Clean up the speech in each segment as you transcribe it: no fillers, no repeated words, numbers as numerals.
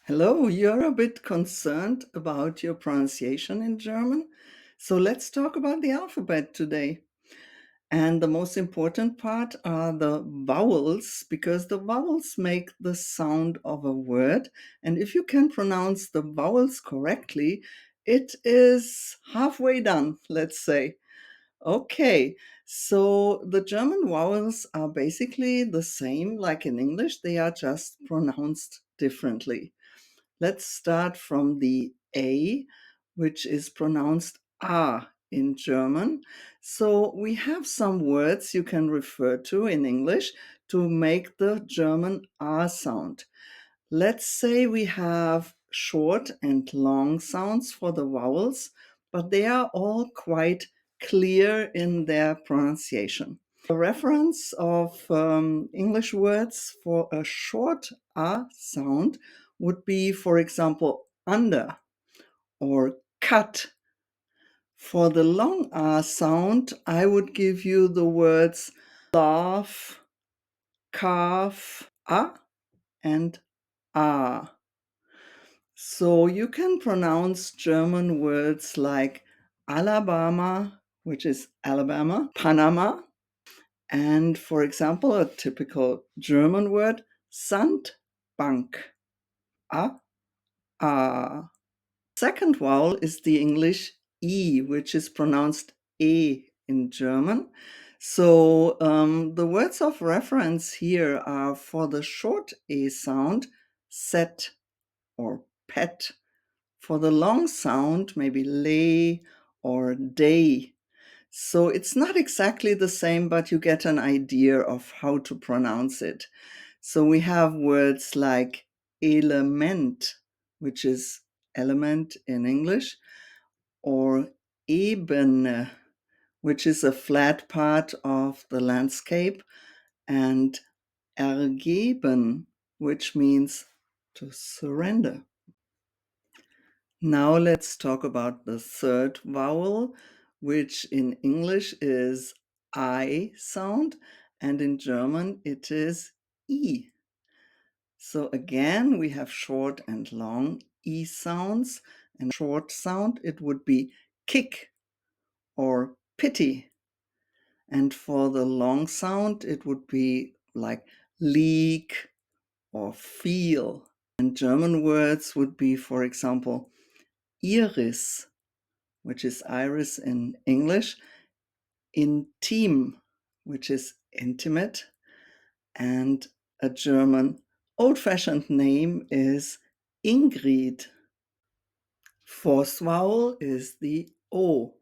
Hello, you're a bit concerned about your pronunciation in German. So let's talk about the alphabet today. And the most important part are the vowels, because the vowels make the sound of a word. And if you can pronounce the vowels correctly, it is halfway done, let's say. Okay, so the German vowels are basically the same like in English, they are just pronounced differently. Let's start from the A, which is pronounced A in German. So we have some words you can refer to in English to make the German A sound. Let's say we have short and long sounds for the vowels, but they are all quite clear in their pronunciation. A reference of English words for a short A sound would be, for example, under or cut. For the long A sound, I would give you the words laugh, calf, A and A. So you can pronounce German words like Alabama, which is Alabama, Panama, and for example, a typical German word, Sandbank. A, A. Second vowel is the English E, which is pronounced E in German. So the words of reference here are for the short E sound, set or pet. For the long sound, maybe lay or day. So it's not exactly the same, but you get an idea of how to pronounce it. So we have words like element, which is element in English, or Ebene, which is a flat part of the landscape, and ergeben, which means to surrender. Now let's talk about the third vowel, which in English is I sound, and in German it is E. So again, we have short and long E sounds, and short sound, it would be kick or pity. And for the long sound, it would be like leak or feel. And German words would be, for example, Iris, which is iris in English, intim, which is intimate, and a German old-fashioned name is Ingrid. Fourth vowel is the O,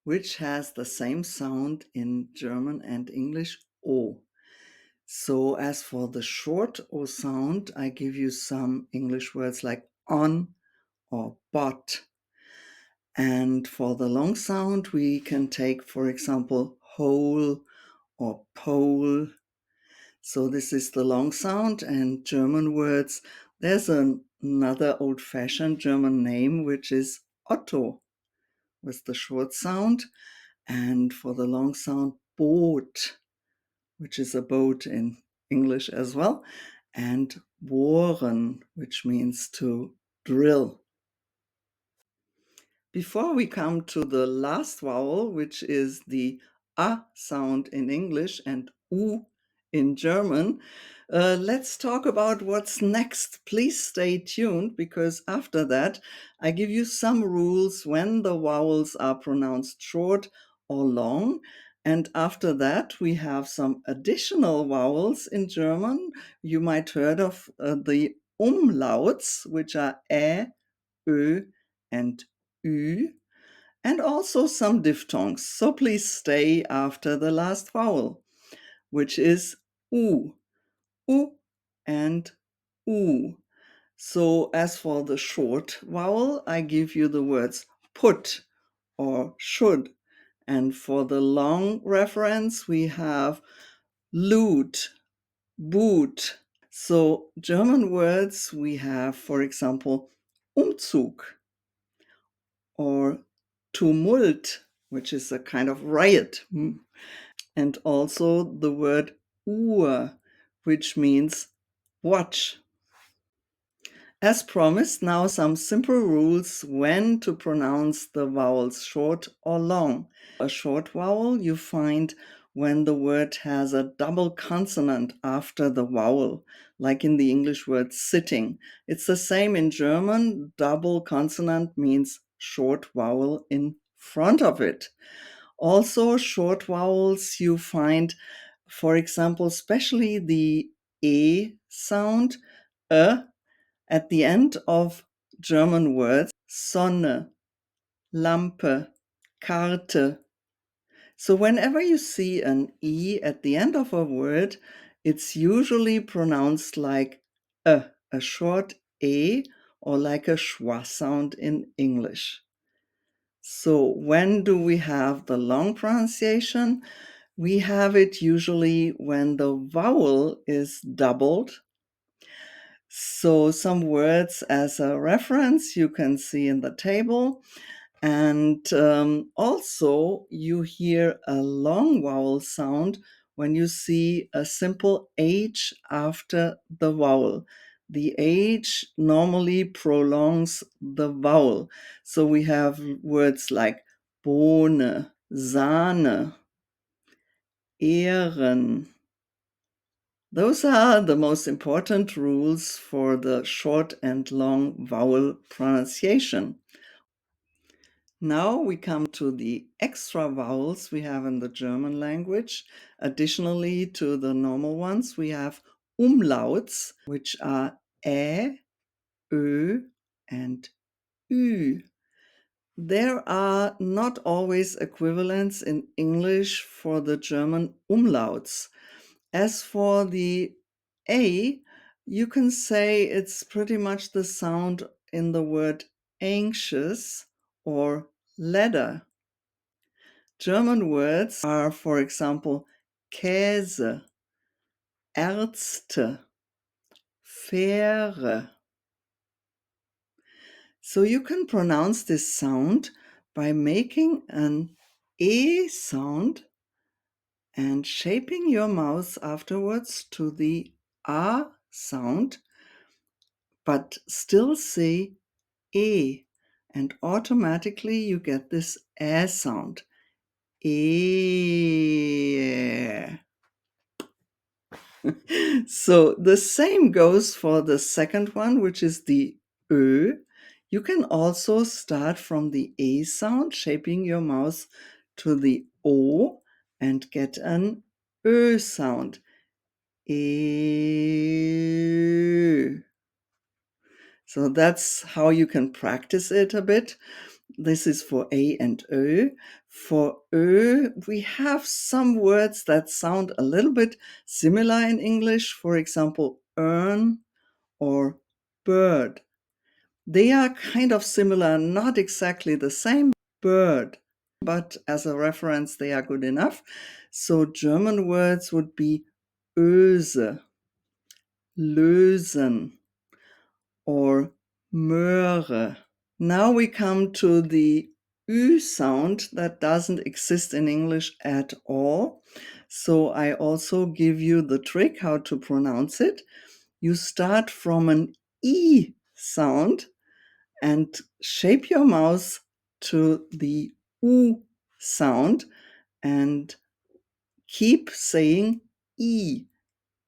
which has the same sound in German and English, O. So as for the short O sound, I give you some English words like on or bot. And for the long sound, we can take, for example, whole or pole. So this is the long sound, and German words. There's another old-fashioned German name, which is Otto, with the short sound. And for the long sound, Boot, which is a boat in English as well. And bohren, which means to drill. Before we come to the last vowel, which is the A sound in English and U in German, let's talk about what's next. Please stay tuned, because after that, I give you some rules when the vowels are pronounced short or long. And after that, we have some additional vowels in German. You might heard of the umlauts, which are ä, ö, and ü, and also some diphthongs. So please stay after the last vowel, which is u, u and u. So as for the short vowel, I give you the words put or should. And for the long reference, we have loot, boot. So German words we have, for example, Umzug, or tumult, which is a kind of riot, and also the word Uhr, which means watch. As promised, now some simple rules when to pronounce the vowels short or long. A short vowel you find when the word has a double consonant after the vowel, like in the English word sitting. It's the same in German. Double consonant means short vowel in front of it. Also, short vowels you find, for example, especially the E sound, at the end of German words, Sonne, Lampe, Karte. So whenever you see an E at the end of a word, it's usually pronounced like a short E, or like a schwa sound in English. So when do we have the long pronunciation? We have it usually when the vowel is doubled. So some words as a reference you can see in the table. And also you hear a long vowel sound when you see a simple H after the vowel. The H normally prolongs the vowel. So we have words like Bohne, Sahne, Ehren. Those are the most important rules for the short and long vowel pronunciation. Now we come to the extra vowels we have in the German language. Additionally to the normal ones, we have umlauts, which are ä, ö, and ü. There are not always equivalents in English for the German umlauts. As for the A, you can say it's pretty much the sound in the word anxious or ladder. German words are, for example, Käse, Ärzte, Fähre. So you can pronounce this sound by making an E sound and shaping your mouth afterwards to the A sound, but still say E, and automatically you get this A sound. E. So the same goes for the second one, which is the Ö. You can also start from the A sound, shaping your mouth to the O, and get an Ö sound. E. So that's how you can practice it a bit. This is for A and Ö. For Ö, we have some words that sound a little bit similar in English. For example, earn or bird. They are kind of similar, not exactly the same bird, but as a reference, they are good enough. So German words would be öse, lösen, or Möhre. Now we come to the Ü sound that doesn't exist in English at all. So I also give you the trick how to pronounce it. You start from an E sound and shape your mouth to the U sound and keep saying E.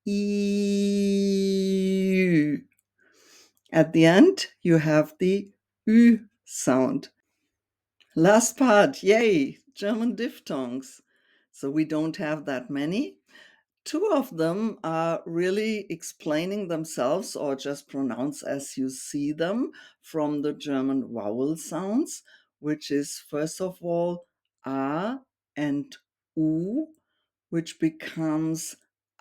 E. At the end, you have the Ü sound. Last part, yay, German diphthongs. So we don't have that many. Two of them are really explaining themselves or just pronounce as you see them from the German vowel sounds, which is first of all A and U, which becomes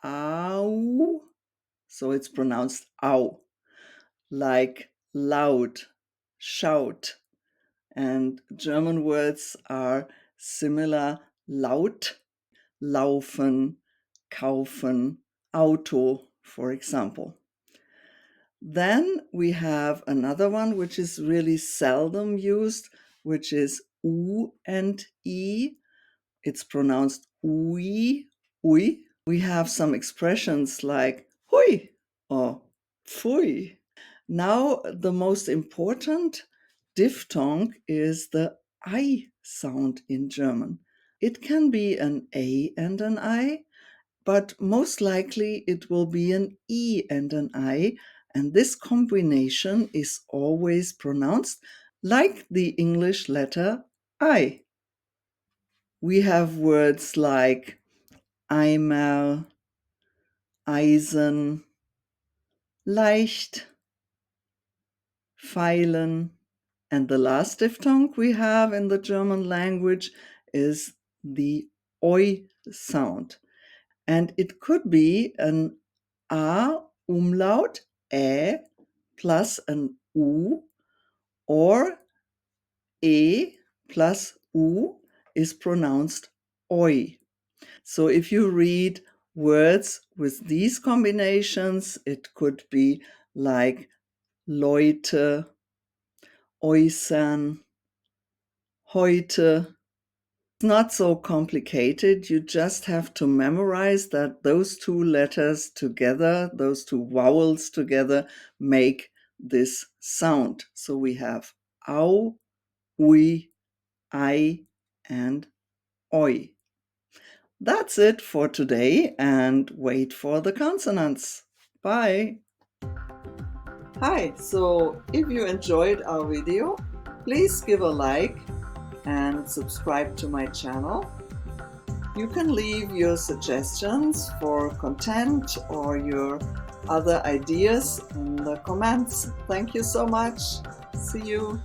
Au. So it's pronounced Au, like loud, shout. And German words are similar: laut, laufen, kaufen, Auto, for example. Then we have another one which is really seldom used, which is U and E. It's pronounced ui, ui. We have some expressions like hui or pfui. Now, the most important diphthong is the I sound in German. It can be an A and an I, but most likely it will be an E and an I, and this combination is always pronounced like the English letter I. We have words like Eimer, Eisen, leicht, feilen, and the last diphthong we have in the German language is the Oi sound. And it could be an A umlaut, Ä, plus an U, or E plus U is pronounced Oi. So if you read words with these combinations, it could be like Leute, äußern, heute. It's not so complicated. You just have to memorize that those two letters together, those two vowels together, make this sound. So we have au, ui, I, and oi. That's it for today, and wait for the consonants. Bye. Hi, so if you enjoyed our video, please give a like and subscribe to my channel. You can leave your suggestions for content or your other ideas in the comments. Thank you so much. See you.